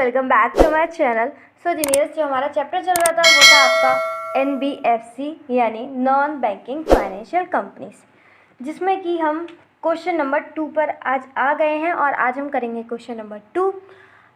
Welcome back to my channel. So genius, जो हमारा chapter चल रहा था वो था आपका NBFC यानी नॉन बैंकिंग फाइनेंशियल कंपनीज, जिसमें कि हम क्वेश्चन नंबर 2 पर आज आ गए हैं और आज हम करेंगे क्वेश्चन नंबर 2।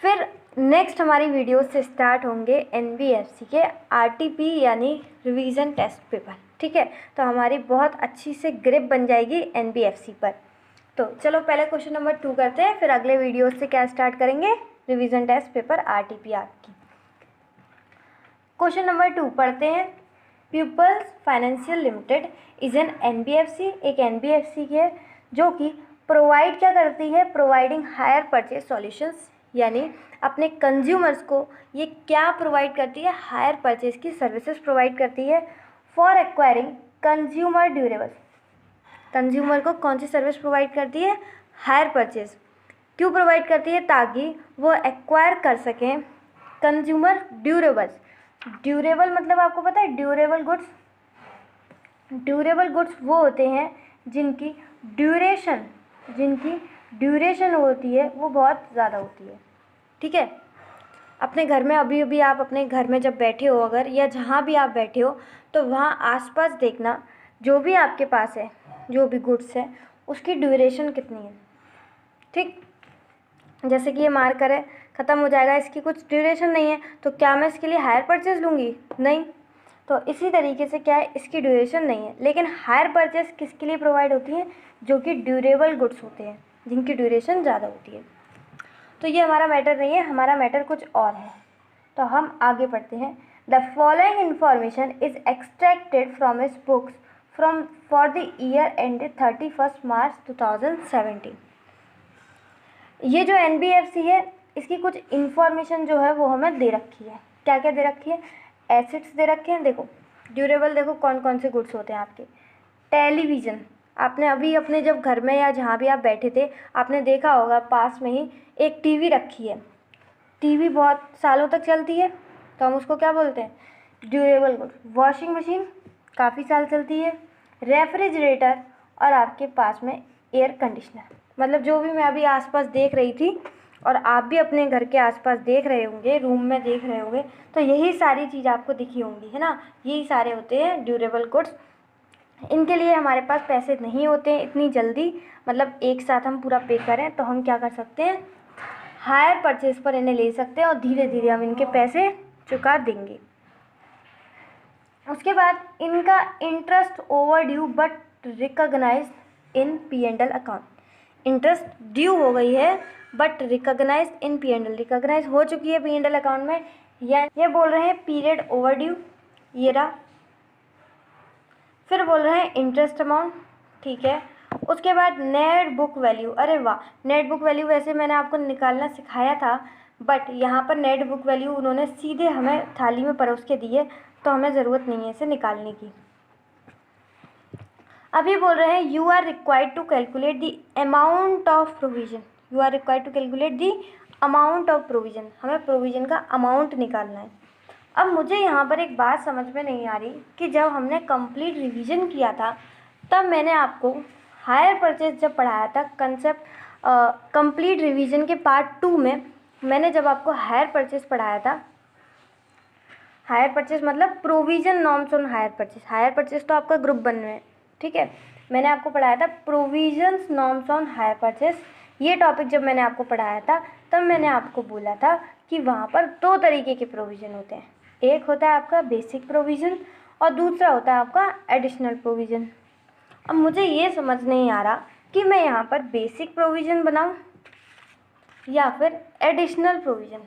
फिर नेक्स्ट हमारी वीडियो से स्टार्ट होंगे NBFC के RTP यानी रिवीजन टेस्ट पेपर। ठीक है, तो हमारी बहुत अच्छी से ग्रिप बन जाएगी NBFC पर। तो चलो पहले क्वेश्चन नंबर 2 करते हैं, फिर अगले वीडियो से क्या स्टार्ट करेंगे, रिवीजन टेस्ट पेपर RTP की। क्वेश्चन नंबर 2 पढ़ते हैं। Peoples financial limited is an NBFC, एक NBFC है जो कि प्रोवाइड क्या करती है, प्रोवाइडिंग हायर परचेज सॉल्यूशंस, यानी अपने कंज्यूमर्स को ये क्या प्रोवाइड करती है, हायर परचेज की सर्विसेज प्रोवाइड करती है for acquiring consumer durables. Consumer को कौन सी सर्विस प्रोवाइड करती है, हायर परचेज। क्यों प्रोवाइड करती है, ताकि वो एक्वायर कर सकें कंज्यूमर ड्यूरेबल्स। ड्यूरेबल मतलब आपको पता है, ड्यूरेबल गुड्स। ड्यूरेबल गुड्स वो होते हैं जिनकी ड्यूरेशन होती है वो बहुत ज़्यादा होती है। ठीक है, अपने घर में अभी अभी आप अपने घर में जब बैठे हो अगर, या जहाँ भी आप बैठे हो, तो वहाँ आसपास देखना जो भी आपके पास है, जो भी गुड्स है उसकी ड्यूरेशन कितनी है। ठीक, जैसे कि ये मार्कर है, ख़त्म हो जाएगा, इसकी कुछ ड्यूरेशन नहीं है, तो क्या मैं इसके लिए हायर परचेज लूँगी? नहीं। तो इसी तरीके से क्या है, इसकी ड्यूरेशन नहीं है, लेकिन हायर परचेज किसके लिए प्रोवाइड होती है, जो कि ड्यूरेबल गुड्स होते हैं, जिनकी ड्यूरेशन ज़्यादा होती है। तो ये हमारा मैटर नहीं है, हमारा मैटर कुछ और है। तो हम आगे पढ़ते हैं। The following information is extracted from इस books from for the year ended 31 March 2017। ये जो NBFC है इसकी कुछ इन्फॉर्मेशन जो है वो हमें दे रखी है। क्या क्या दे रखी है, एसेट्स दे रखे हैं। देखो ड्यूरेबल, देखो कौन कौन से गुड्स होते हैं आपके। टेलीविज़न, आपने अभी अपने जब घर में या जहाँ भी आप बैठे थे आपने देखा होगा पास में ही एक टीवी रखी है। टीवी बहुत सालों तक चलती है, तो हम उसको क्या बोलते हैं, ड्यूरेबल गुड्स। वॉशिंग मशीन काफ़ी साल चलती है। रेफ्रिजरेटर और आपके पास में एयर कंडीशनर, मतलब जो भी मैं अभी आसपास देख रही थी और आप भी अपने घर के आसपास देख रहे होंगे, रूम में देख रहे होंगे, तो यही सारी चीज़ आपको दिखी होंगी, है ना। यही सारे होते हैं ड्यूरेबल गुड्स। इनके लिए हमारे पास पैसे नहीं होते हैं इतनी जल्दी, मतलब एक साथ हम पूरा पे करें, तो हम क्या कर सकते हैं, हायर परचेज पर इन्हें ले सकते हैं और धीरे धीरे हम इनके पैसे चुका देंगे। उसके बाद इनका interest overdue but recognise in P&L account. Interest due हो गई है but recognise in P&L, recognise हो चुकी है P&L अकाउंट में, या ये बोल रहे हैं पीरियड ओवर ड्यू, ये रहा। फिर बोल रहे हैं इंटरेस्ट अमाउंट, ठीक है। उसके बाद नेट बुक वैल्यू, अरे वाह, नेट बुक वैल्यू वैसे मैंने आपको निकालना सिखाया था, बट यहाँ पर नेट बुक वैल्यू उन्होंने सीधे हमें थाली में परोस के दी है, तो हमें ज़रूरत नहीं है इसे निकालने की। अभी बोल रहे हैं you are required to calculate the amount of provision, you are required to calculate the amount of provision, हमें प्रोविज़न का अमाउंट निकालना है। अब मुझे यहाँ पर एक बात समझ में नहीं आ रही कि जब हमने कंप्लीट रिवीजन किया था तब मैंने आपको हायर परचेज जब पढ़ाया था, कंसेप्ट कंप्लीट रिवीजन के पार्ट 2 में मैंने जब आपको हायर परचेज पढ़ाया था, हायर परचेज मतलब provision norms on hire purchase. Hire purchase तो आपका ग्रुप 1 में, ठीक है। मैंने आपको पढ़ाया था provisions norms on hire purchase. ये टॉपिक जब मैंने आपको पढ़ाया था तब मैंने आपको बोला था कि वहाँ पर 2 तरीके के प्रोविज़न होते हैं, एक होता है आपका बेसिक प्रोविज़न और दूसरा होता है आपका एडिशनल प्रोविज़न। अब मुझे ये समझ नहीं आ रहा कि मैं यहाँ पर बेसिक प्रोविज़न बनाऊँ या फिर एडिशनल प्रोविज़न।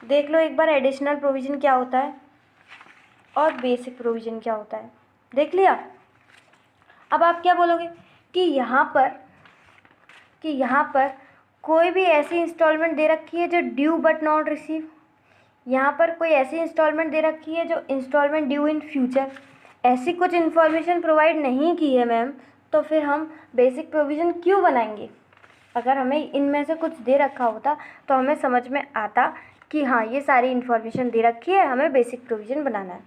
देख लो एक बार, एडिशनल प्रोविज़न क्या होता है और बेसिक प्रोविज़न क्या होता है, देख लिया। अब आप क्या बोलोगे कि यहाँ पर कोई भी ऐसी इंस्टॉलमेंट दे रखी है जो ड्यू बट नॉट रिसीव, यहाँ पर कोई ऐसी इंस्टॉलमेंट दे रखी है जो इंस्टॉलमेंट ड्यू इन फ्यूचर, ऐसी कुछ इन्फॉर्मेशन प्रोवाइड नहीं की है मैम, तो फिर हम बेसिक प्रोविज़न क्यों बनाएंगे। अगर हमें इनमें से कुछ दे रखा होता तो हमें समझ में आता कि हाँ ये सारी इन्फॉर्मेशन दे रखी है, हमें बेसिक प्रोविज़न बनाना है।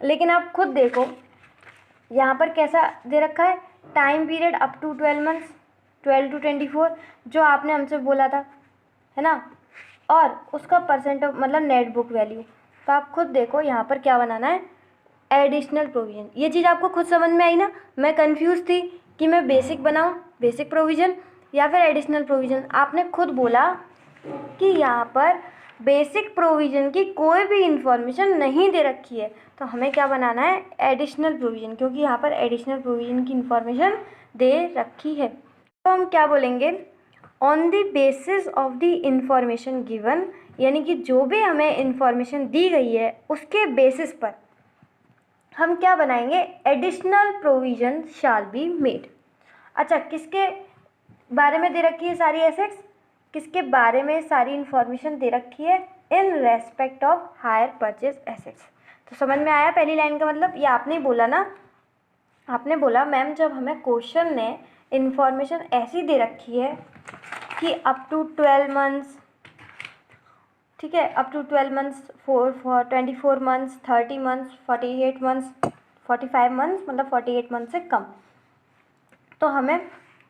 लेकिन आप खुद देखो यहाँ पर कैसा दे रखा है, time period up to 12 months, 12 to 24, जो आपने हमसे बोला था, है ना। और उसका परसेंट ऑफ मतलब नेट बुक वैल्यू। तो आप खुद देखो यहाँ पर क्या बनाना है, एडिशनल प्रोविज़न। ये चीज़ आपको खुद समझ में आई ना? मैं कंफ्यूज थी कि मैं बेसिक बनाऊँ, बेसिक प्रोविज़न या फिर एडिशनल प्रोविज़न। आपने खुद बोला कि यहाँ पर बेसिक प्रोविज़न की कोई भी इंफॉर्मेशन नहीं दे रखी है, तो हमें क्या बनाना है, एडिशनल प्रोविज़न, क्योंकि यहाँ पर एडिशनल प्रोविज़न की इंफॉर्मेशन दे रखी है। तो हम क्या बोलेंगे, on the basis of the information given, यानी कि जो भी हमें इंफॉर्मेशन दी गई है उसके बेसिस पर हम क्या बनाएंगे, additional provision shall be made. अच्छा, किसके बारे में दे रखी है सारी एसेट्स, किसके बारे में सारी इंफॉर्मेशन दे रखी है, in respect of hire purchase assets. तो समझ में आया पहली लाइन का मतलब? ये आपने बोला ना, आपने बोला मैम जब हमें क्वेश्चन ने इंफॉर्मेशन ऐसी दे रखी है कि अप टू 12 मंथ्स, ठीक है, up to 12 months, 24 months, 30 months, 48 months, 45 months, मतलब 48 मंथ से कम, तो हमें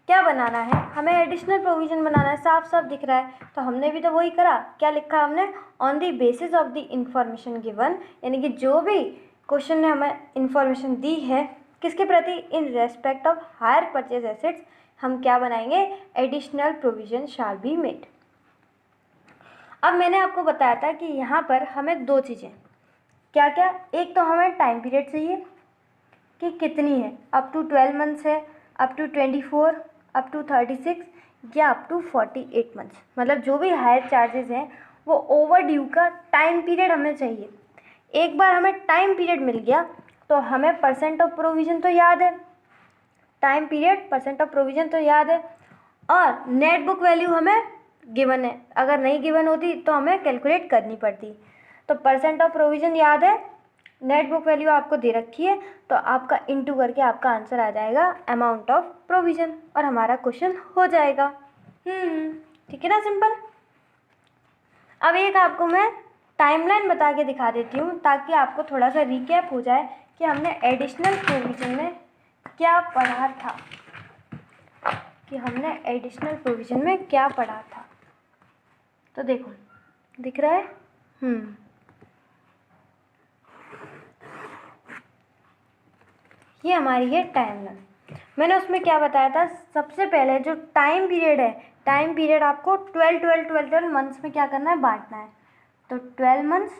क्या बनाना है, हमें एडिशनल प्रोविज़न बनाना है। साफ साफ दिख रहा है, तो हमने भी तो वही करा। क्या लिखा हमने, on the basis of the information given, यानी कि जो भी क्वेश्चन ने हमें इंफॉर्मेशन दी है किसके प्रति, in respect of hire purchase assets, हम क्या बनाएंगे, additional provision shall be made. अब मैंने आपको बताया था कि यहाँ पर हमें दो चीज़ें, क्या क्या, एक तो हमें टाइम पीरियड चाहिए कि कितनी है, अप टू 12 मंथ्स है, अप टू 24, अप टू 36 या अप टू 48 मंथ्स, मतलब जो भी हायर चार्जेस हैं वो ओवर ड्यू का टाइम पीरियड हमें चाहिए। एक बार हमें टाइम पीरियड मिल गया तो हमें परसेंट ऑफ प्रोविज़न तो याद है, time period, percent of provision तो याद है, और नेट बुक वैल्यू हमें गिवन है। अगर नहीं गिवन होती तो हमें कैलकुलेट करनी पड़ती। तो परसेंट ऑफ प्रोविज़न याद है, नेट बुक वैल्यू आपको दे रखी है, तो आपका इंटू करके आपका आंसर आ जाएगा अमाउंट ऑफ प्रोविज़न, और हमारा क्वेश्चन हो जाएगा। ठीक है ना, सिंपल। अब एक आपको मैं टाइमलाइन बता के दिखा देती हूँ ताकि आपको थोड़ा सा रिकैप हो जाए कि हमने एडिशनल प्रोविज़न में क्या पढ़ा था, कि हमने एडिशनल प्रोविज़न में क्या पढ़ा था। तो देखो, दिख रहा है, ये हमारी है टाइमलाइन। मैंने उसमें क्या बताया था, सबसे पहले जो टाइम पीरियड है, टाइम पीरियड आपको 12 मंथ्स में क्या करना है, बांटना है। तो 12 मंथ्स,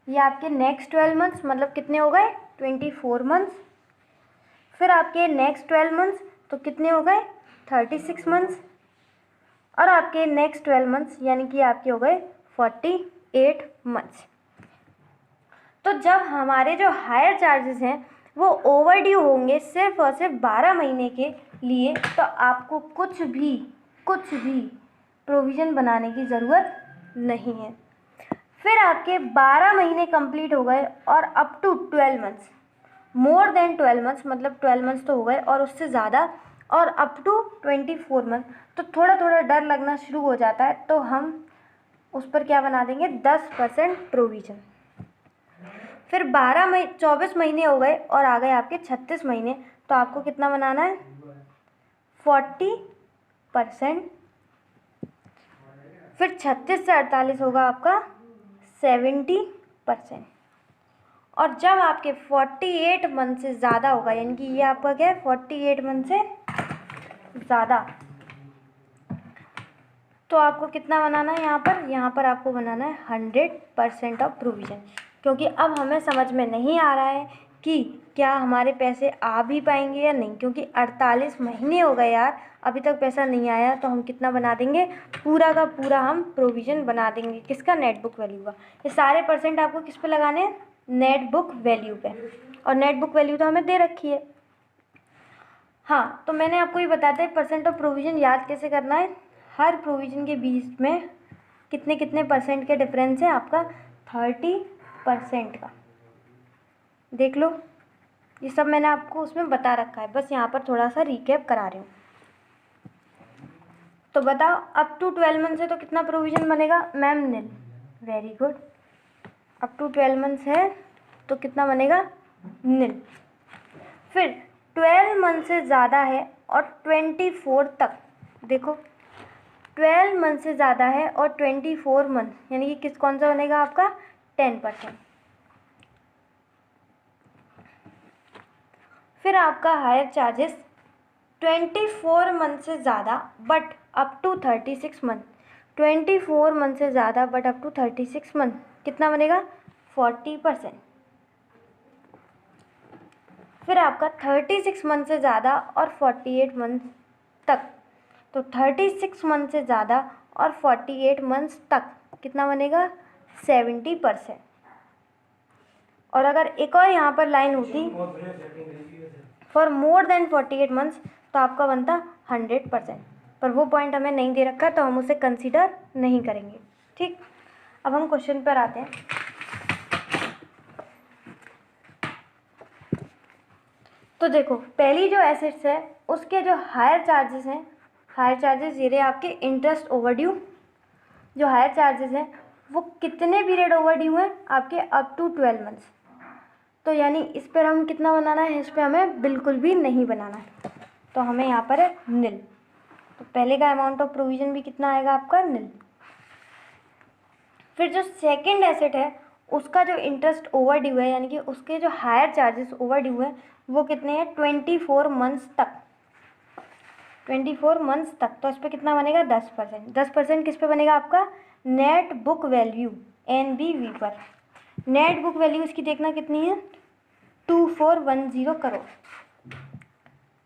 ये आपके नेक्स्ट 12 मंथ्स, मतलब कितने हो गए, 24 मंथ्स। फिर आपके नेक्स्ट 12 मंथ्स तो कितने हो गए, 36 मंथ्स। और आपके नेक्स्ट 12 मंथ्स यानी कि आपके हो गए 48 मंथ्स। तो जब हमारे जो हायर चार्जेस हैं वो ओवर ड्यू होंगे सिर्फ और सिर्फ 12 महीने के लिए, तो आपको कुछ भी प्रोविज़न बनाने की ज़रूरत नहीं है। फिर आपके 12 महीने कंप्लीट हो गए और up to 12 months, more than 12 months, मतलब 12 मंथ्स तो हो गए और उससे ज़्यादा, और अप टू 24 मंथ, तो थोड़ा थोड़ा डर लगना शुरू हो जाता है, तो हम उस पर क्या बना देंगे, 10% प्रोविज़न। फिर 24 महीने हो गए और आ गए आपके 36 महीने, तो आपको कितना बनाना है, 40%। फिर 36 से 48 होगा आपका 70%। और जब आपके 48 मंथ से ज़्यादा होगा, यानी कि ये आपका क्या है, 48 मंथ से ज़्यादा, तो आपको कितना बनाना है, यहाँ पर आपको बनाना है 100% ऑफ प्रोविज़न। क्योंकि अब हमें समझ में नहीं आ रहा है कि क्या हमारे पैसे आ भी पाएंगे या नहीं, क्योंकि 48 महीने हो गए यार, अभी तक पैसा नहीं आया, तो हम कितना बना देंगे, पूरा का पूरा हम प्रोविज़न बना देंगे। किसका, नेट बुक वैल्यू का। ये सारे परसेंट आपको किस पे लगाने हैं, नेट बुक वैल्यू पे, और नेट बुक वैल्यू तो हमें दे रखी है। हाँ, तो मैंने आपको ये बताया था परसेंट ऑफ प्रोविज़न याद कैसे करना है। हर प्रोविज़न के बीच में कितने कितने परसेंट के डिफरेंस है आपका, 30% का। देख लो, ये सब मैंने आपको उसमें बता रखा है, बस यहाँ पर थोड़ा सा रिकैप करा रही हूँ। तो बताओ, अप टू 12 मंथ है तो कितना प्रोविज़न बनेगा, ma'am nil. Very good. Up to 12 months है तो कितना बनेगा, निल। फिर 12 मंथ से ज़्यादा है और 24 तक, देखो 12 मंथ से ज़्यादा है और 24 मंथ, यानी कि कौन सा बनेगा आपका 10%। फिर आपका हायर चार्जेस 24 मंथ से ज़्यादा but up to 36 month, 24 month से ज़्यादा बट अप टू 36 मंथ कितना बनेगा 40%। फिर आपका 36 मंथ से ज़्यादा और 48 मंथ तक, तो 36 मंथ से ज़्यादा और 48 मंथ्स तक कितना बनेगा 70%। और अगर एक और यहाँ पर लाइन होती फॉर मोर देन 48 मंथ्स तो आपका बनता 100%, पर वो पॉइंट हमें नहीं दे रखा तो हम उसे कंसीडर नहीं करेंगे। ठीक, अब हम क्वेश्चन पर आते हैं। तो देखो पहली जो एसेट्स है उसके जो हायर चार्जेस हैं, हायर चार्जेस ये रहे आपके इंटरेस्ट ओवरड्यू। जो हायर चार्जेस हैं वो कितने पीरियड ओवरड्यू हैं आपके अप टू 12 मंथ्स। तो यानी इस पर हम कितना बनाना है, इस पर हमें बिल्कुल भी नहीं बनाना है, तो हमें यहाँ पर है नील। तो पहले का अमाउंट ऑफ प्रोविजन भी कितना आएगा आपका नील। फिर जो सेकंड एसेट है उसका जो इंटरेस्ट ओवरड्यू है, यानी कि उसके जो हायर चार्जेस ओवरड्यू है वो कितने हैं 24 मंथ्स तक, 24 मंथ्स तक। तो इस पर कितना बनेगा 10%। 10% किस पे बनेगा आपका नेट बुक वैल्यू NBV पर। नेट बुक वैल्यू इसकी देखना कितनी है 2410 करोड़।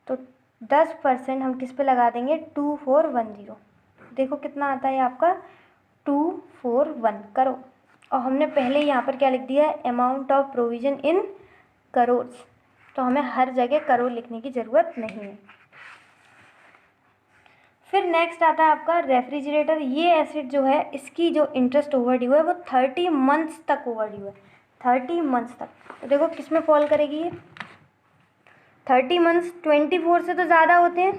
तो 10% हम किस पे लगा देंगे 2410। देखो कितना आता है आपका 241 करोड़। और हमने पहले यहाँ पर क्या लिख दिया है amount of provision in crore, तो हमें हर जगह करोड़ लिखने की ज़रूरत नहीं है। फिर नेक्स्ट आता है आपका रेफ्रिजरेटर। ये एसेट जो है इसकी जो इंटरेस्ट ओवरड्यू है वो 30 मंथ्स तक ओवरड्यू है, 30 मंथ्स तक। तो देखो किस में फॉल करेगी ये 30 मंथ्स 24 से तो ज़्यादा होते हैं,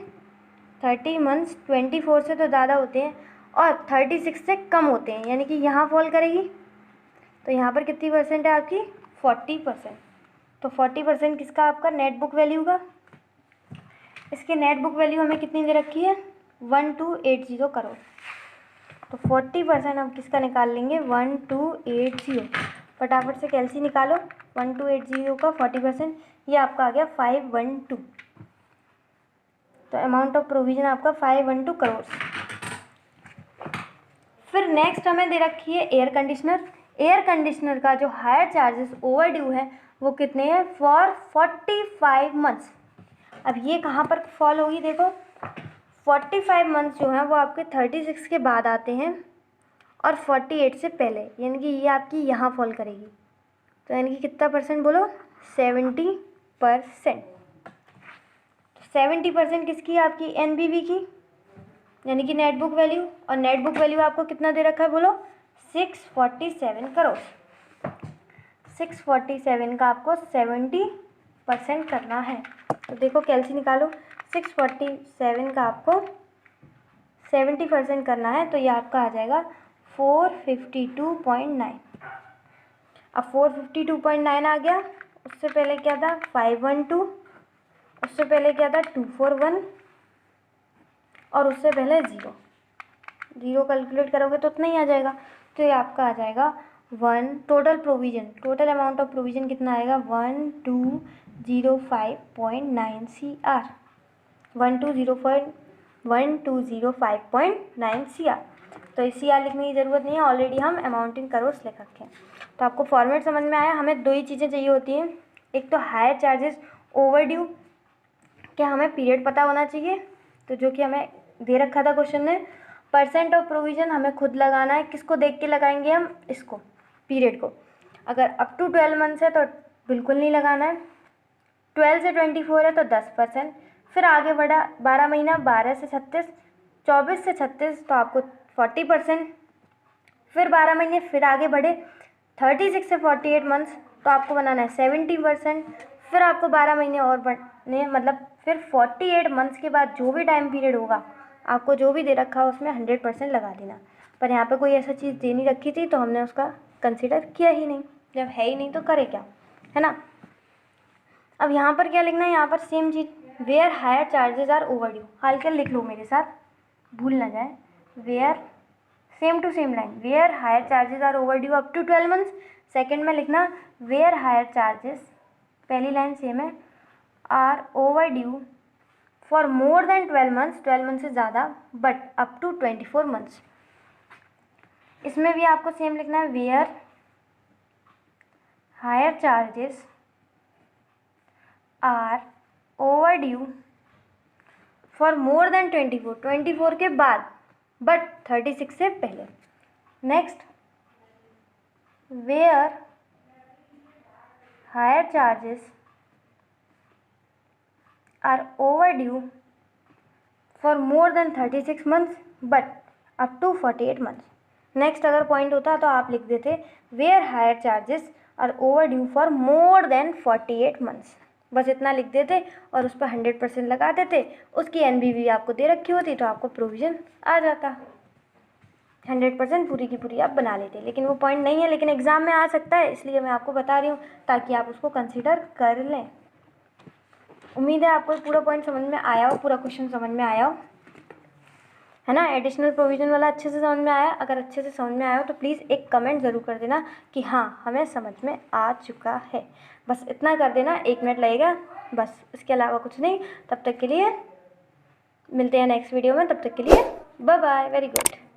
30 मंथ्स 24 से तो ज़्यादा होते हैं और 36 से कम होते हैं, यानी कि यहाँ फॉल करेगी। तो यहाँ पर कितनी परसेंट है आपकी 40%। तो 40% किसका आपका नेट बुक वैल्यू का। इसकी नेट बुक वैल्यू हमें कितनी दे रखी है 1280 करोड़। तो 40% हम किसका निकाल लेंगे 1280। फटाफट से कैलसी निकालो 1280 का 40%, ये आपका आ गया 512। तो अमाउंट ऑफ प्रोविजन आपका 512 करोड़। फिर नेक्स्ट हमें दे रखी है एयर कंडीशनर। एयर कंडीशनर का जो हायर चार्जेस ओवरड्यू है वो कितने हैं फॉर 45 मंथ्स। अब ये कहाँ पर फॉल होगी देखो 45 मंथ्स जो हैं वो आपके 36 के बाद आते हैं और 48 से पहले, यानी कि ये आपकी यहाँ फॉल करेगी। तो यानी कि कितना परसेंट बोलो 70%। 70% किसकी आपकी NBV की, यानी कि नेट बुक वैल्यू। और नेट बुक वैल्यू आपको कितना दे रखा है बोलो 647 करोड़। 647 का आपको 70% करना है। तो देखो कैलसी निकालो 647 का आपको 70% करना है, तो ये आपका आ जाएगा 452.9। अब 452.9 आ गया, उससे पहले क्या था 512, उससे पहले क्या था 241 और उससे पहले ज़ीरो कैलकुलेट करोगे तो उतना ही आ जाएगा। तो ये आपका आ जाएगा total provision, total amount of provision कितना आएगा 1205.9 CR, 1205.9 CR। तो इस CR लिखने की ज़रूरत नहीं है, ऑलरेडी हम अमाउंट इन करोड़ लिख रखे हैं। तो आपको फॉर्मेट समझ में आया। हमें दो ही चीज़ें चाहिए होती हैं, एक तो हायर चार्जेस ओवरड्यू, क्या हमें पीरियड पता होना चाहिए, तो जो कि हमें दे रखा था क्वेश्चन में। परसेंट ऑफ प्रोविज़न हमें खुद लगाना है, किसको देख के लगाएंगे हम, इसको पीरियड को। अगर अप टू 12 मंथ्स है तो बिल्कुल नहीं लगाना है, 12 से 24 है तो 10%, फिर आगे बढ़ा 12 महीना 12 से 36, 24 से 36 तो आपको 40%, फिर 12 महीने फिर आगे बढ़े 36 से 48 मंथ्स तो आपको बनाना है 70%, फिर आपको 12 महीने और बढ़ने मतलब फिर 48 मंथ्स के बाद जो भी टाइम पीरियड होगा आपको जो भी दे रखा है उसमें 100% लगा देना। पर यहाँ पे कोई ऐसा चीज़ दे नहीं रखी थी तो हमने उसका कंसिडर किया ही नहीं, जब है ही नहीं तो करे क्या, है ना। अब यहाँ पर क्या लिखना है, यहाँ पर सेम चीज़, where higher charges are overdue. हल्के लिख लो मेरे साथ भूल ना जाए, where same to same line, where higher charges are overdue up to 12 months. Second में लिखना वेयर हायर चार्जेस, पहली लाइन सेम है, are overdue for more than 12 months, 12 month से ज़्यादा, बट अप टू 24 मंथ्स। इसमें भी आपको same लिखना है, where higher charges are overdue for more than 24, 24 के बाद बट 36 से पहले। Next, where higher charges are overdue for more than 36 months but up to 48 months. Next अगर पॉइंट होता तो आप लिख देते where higher charges are overdue for more than 48 months, बस इतना लिख देते और उस पर 100% लगा देते। उसकी NBV आपको दे रखी होती तो आपको प्रोविज़न आ जाता, 100% पूरी की पूरी आप बना लेते। लेकिन वो पॉइंट नहीं है, लेकिन एग्ज़ाम में आ सकता है, इसलिए मैं आपको बता रही हूँ ताकि आप उसको कंसिडर कर लें। उम्मीद है आपको पूरा पॉइंट समझ में आया हो, पूरा क्वेश्चन समझ में आया हो, है ना। एडिशनल प्रोविज़न वाला अच्छे से समझ में आया। अगर अच्छे से समझ में आया हो तो प्लीज़ एक कमेंट ज़रूर कर देना कि हाँ हमें समझ में आ चुका है, बस इतना कर देना, 1 मिनट लगेगा बस, इसके अलावा कुछ नहीं। तब तक के लिए मिलते हैं नेक्स्ट वीडियो में, तब तक के लिए बाय बाय, वेरी गुड।